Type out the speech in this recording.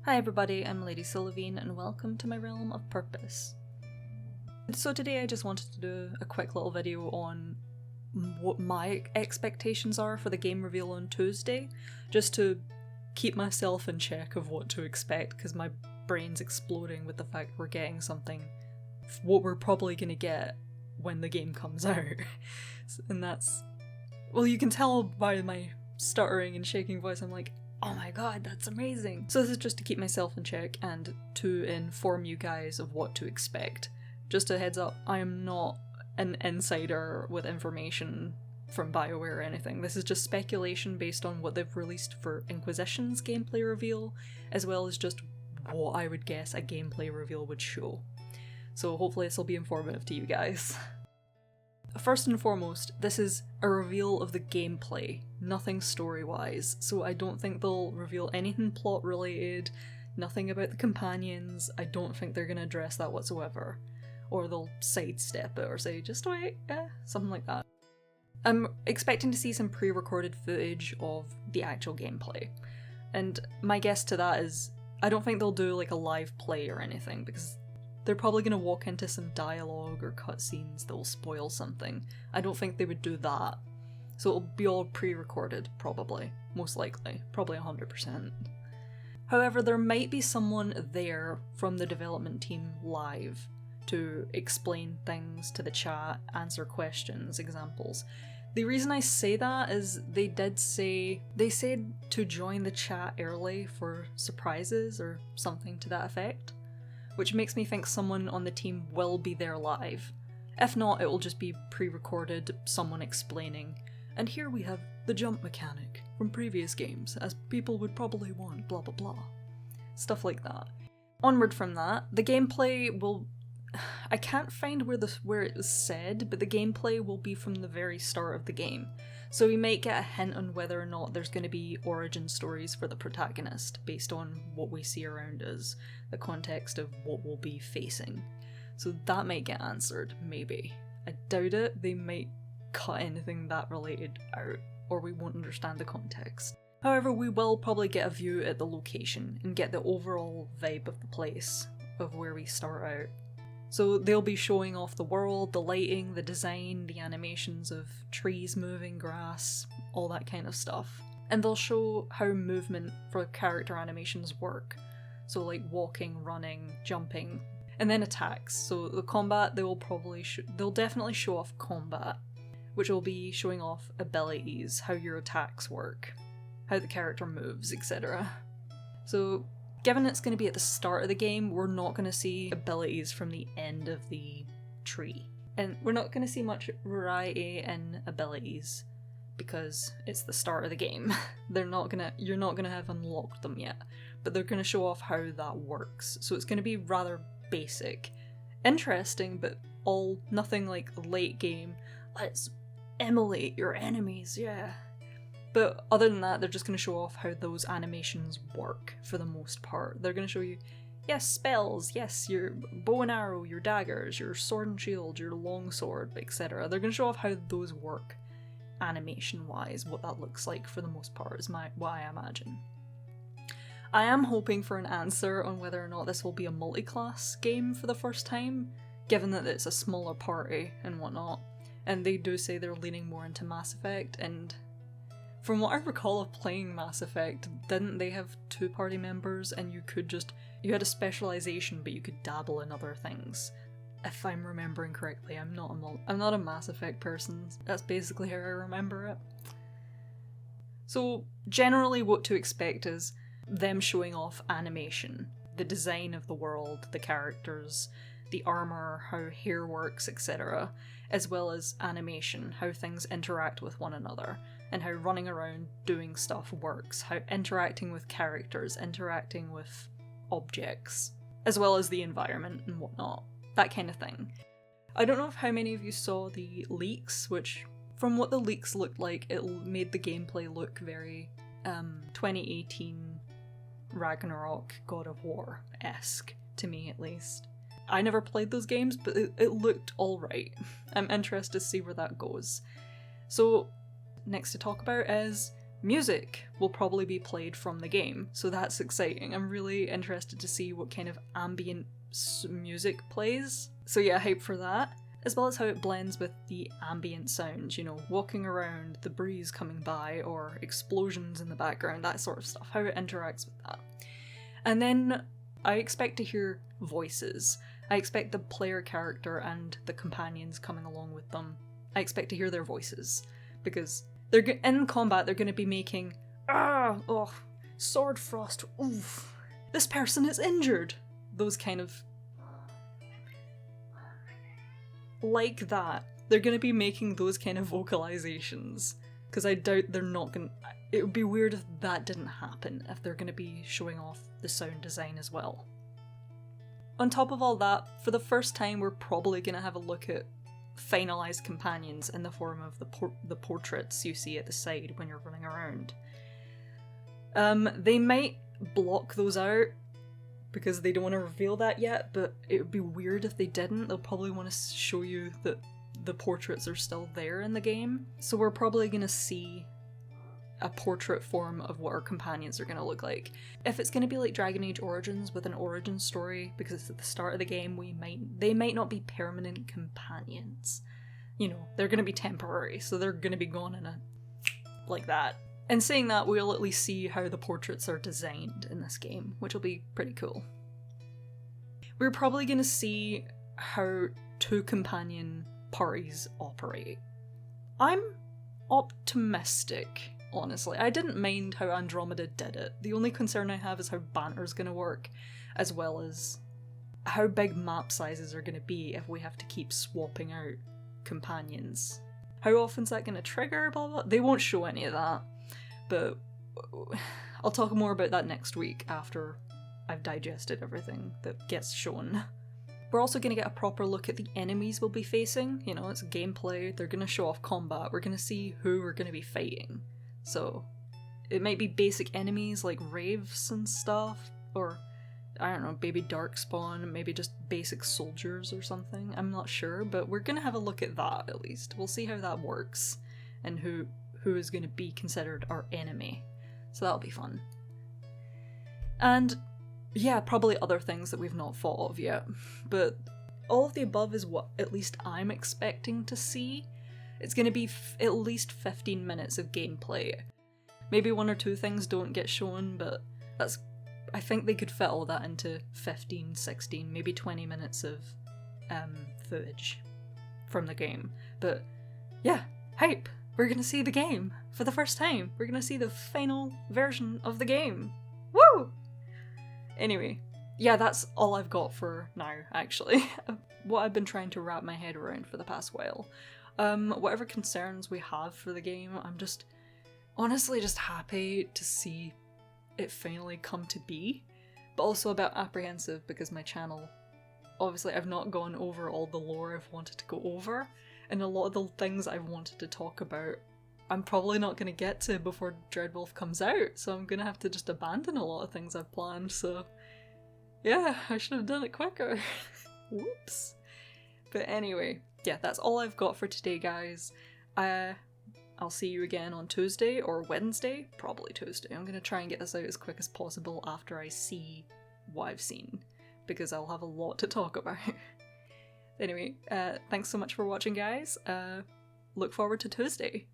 Hi everybody, I'm Lady Sylvine and welcome to my realm of purpose. So today I just wanted to do a quick little video on what my expectations are for the game reveal on Tuesday, just to keep myself in check of what to expect, because my brain's exploding with the fact we're getting something, what we're probably going to get when the game comes out. And that's, well, you can tell by my stuttering and shaking voice, I'm like, oh my god, that's amazing! So this is just to keep myself in check and to inform you guys of what to expect. Just a heads up, I am not an insider with information from BioWare or anything. This is just speculation based on what they've released for Inquisition's gameplay reveal, as well as just what I would guess a gameplay reveal would show. So hopefully this will be informative to you guys. First and foremost, this is a reveal of the gameplay, nothing story-wise, so I don't think they'll reveal anything plot-related, nothing about the companions. I don't think they're going to address that whatsoever. Or they'll sidestep it or say, just wait, something like that. I'm expecting to see some pre-recorded footage of the actual gameplay, and my guess to that is, I don't think they'll do like a live play or anything, because they're probably going to walk into some dialogue or cutscenes that will spoil something. I don't think they would do that. So it'll be all pre-recorded, probably. Most likely. Probably 100%. However, there might be someone there from the development team live to explain things to the chat, answer questions, examples. The reason I say that is they said to join the chat early for surprises or something to that effect, which makes me think someone on the team will be there live. If not, it will just be pre-recorded, someone explaining, and here we have the jump mechanic from previous games, as people would probably want, blah blah blah. Stuff like that. Onward from that, the gameplay will... I can't find where it was said, but the gameplay will be from the very start of the game. So we might get a hint on whether or not there's going to be origin stories for the protagonist, based on what we see around us, the context of what we'll be facing. So that might get answered, maybe. I doubt it, they might cut anything that related out, or we won't understand the context. However, we will probably get a view at the location, and get the overall vibe of the place, of where we start out. So they'll be showing off the world, the lighting, the design, the animations of trees moving, grass, all that kind of stuff. And they'll show how movement for character animations work. So like walking, running, jumping, and then attacks. So the combat, they'll definitely show off combat, which will be showing off abilities, how your attacks work, how the character moves, etc. So given it's going to be at the start of the game, we're not going to see abilities from the end of the tree. And we're not going to see much variety in abilities, because it's the start of the game. You're not going to have unlocked them yet, but they're going to show off how that works. So it's going to be rather basic. Interesting, but nothing like late game, let's immolate your enemies, yeah. But other than that, they're just going to show off how those animations work for the most part. They're going to show you, yes, spells, yes, your bow and arrow, your daggers, your sword and shield, your longsword, etc. They're going to show off how those work animation-wise, what that looks like for the most part is what I imagine. I am hoping for an answer on whether or not this will be a multi-class game for the first time, given that it's a smaller party and whatnot. And they do say they're leaning more into Mass Effect, and from what I recall of playing Mass Effect, didn't they have two party members and you had a specialization but you could dabble in other things? If I'm remembering correctly, I'm not a Mass Effect person, that's basically how I remember it. So generally what to expect is them showing off animation, the design of the world, the characters, the armor, how hair works, etc., as well as animation, how things interact with one another, and how running around doing stuff works, how interacting with characters, interacting with objects, as well as the environment and whatnot, that kind of thing. I don't know how many of you saw the leaks, which, from what the leaks looked like, it made the gameplay look very 2018 Ragnarok God of War-esque, to me at least. I never played those games, but it looked alright. I'm interested to see where that goes. So, next to talk about is music will probably be played from the game, so that's exciting. I'm really interested to see what kind of ambient music plays. So yeah, hype for that. As well as how it blends with the ambient sounds, you know, walking around, the breeze coming by, or explosions in the background, that sort of stuff, how it interacts with that. And then I expect to hear voices. I expect the player character and the companions coming along with them. I expect to hear their voices, because they're in combat they're going to be making, sword frost, oof, this person is injured, those kind of, like that. They're going to be making those kind of vocalizations, because I doubt they're not going to, it would be weird if that didn't happen, if they're going to be showing off the sound design as well. On top of all that, for the first time we're probably going to have a look at finalized companions in the form of the portraits you see at the side when you're running around. They might block those out because they don't want to reveal that yet, but it would be weird if they didn't. They'll probably want to show you that the portraits are still there in the game. So we're probably going to see a portrait form of what our companions are going to look like. If it's going to be like Dragon Age Origins with an origin story, because it's at the start of the game, they might not be permanent companions. You know, they're going to be temporary, so they're going to be gone in a like that. And saying that, we'll at least see how the portraits are designed in this game, which will be pretty cool. We're probably going to see how two companion parties operate. I'm optimistic. Honestly, I didn't mind how Andromeda did it. The only concern I have is how banter's gonna work, as well as how big map sizes are gonna be if we have to keep swapping out companions. How often's that gonna trigger, blah blah? They won't show any of that, but I'll talk more about that next week after I've digested everything that gets shown. We're also going to get a proper look at the enemies we'll be facing. You know, it's gameplay, they're going to show off combat, we're going to see who we're going to be fighting. So, it might be basic enemies like Wraiths and stuff, or, I don't know, maybe Darkspawn, maybe just basic soldiers or something, I'm not sure, but we're gonna have a look at that at least. We'll see how that works, and who is gonna be considered our enemy. So that'll be fun. And, yeah, probably other things that we've not thought of yet, but all of the above is what at least I'm expecting to see. It's going to be at least 15 minutes of gameplay. Maybe one or two things don't get shown, but I think they could fit all that into 15, 16, maybe 20 minutes of footage from the game. But yeah, hype! We're going to see the game for the first time. We're going to see the final version of the game. Woo! Anyway, yeah, that's all I've got for now, actually. What I've been trying to wrap my head around for the past while. Whatever concerns we have for the game, I'm just honestly just happy to see it finally come to be, but also a bit apprehensive because my channel, obviously I've not gone over all the lore I've wanted to go over, and a lot of the things I've wanted to talk about I'm probably not going to get to before Dreadwolf comes out, so I'm going to have to just abandon a lot of things I've planned, so yeah, I should have done it quicker. Whoops. But anyway, yeah, that's all I've got for today, guys. I'll see you again on Tuesday or Wednesday, probably Tuesday. I'm going to try and get this out as quick as possible after I see what I've seen, because I'll have a lot to talk about. Anyway, thanks so much for watching, guys. Look forward to Tuesday.